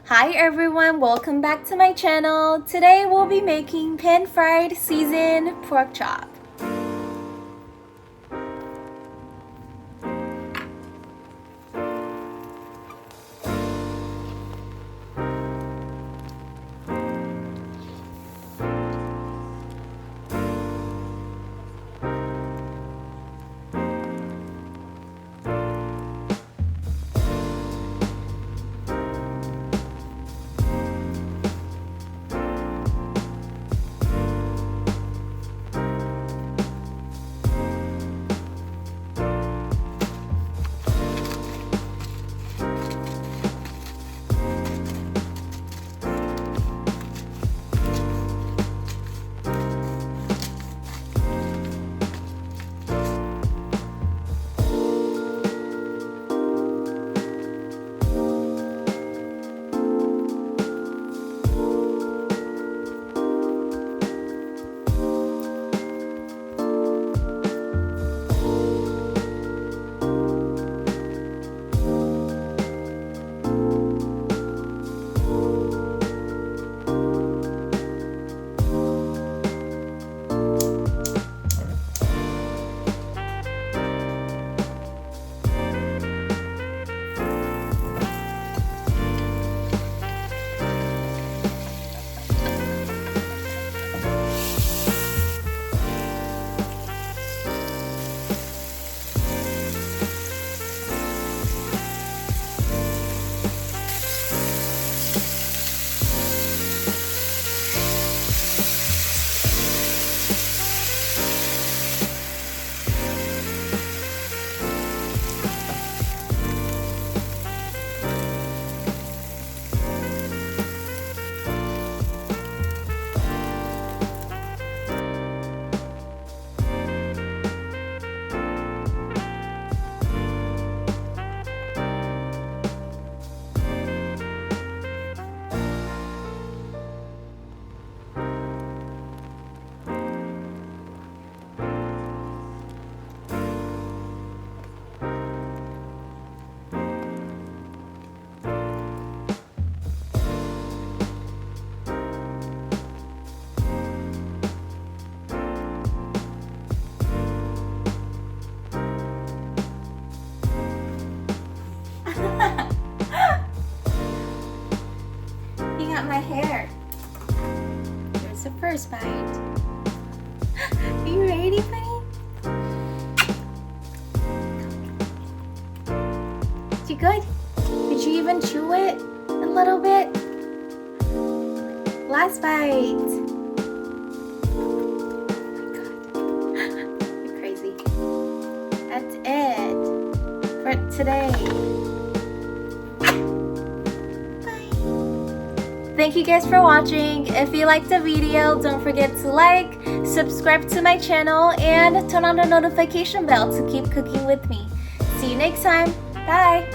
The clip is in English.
Hi everyone, welcome back to my channel. Today we'll be making pan-fried seasoned pork chop. You got my hair. Here's the first bite. Are you ready, buddy? Is you good? Did you even chew it a little bit? Last bite. Oh my god. You're crazy. That's it for today. Thank you guys for watching. If you liked the video, don't forget to like, subscribe to my channel, and turn on the notification bell to keep cooking with me. See you next time. Bye!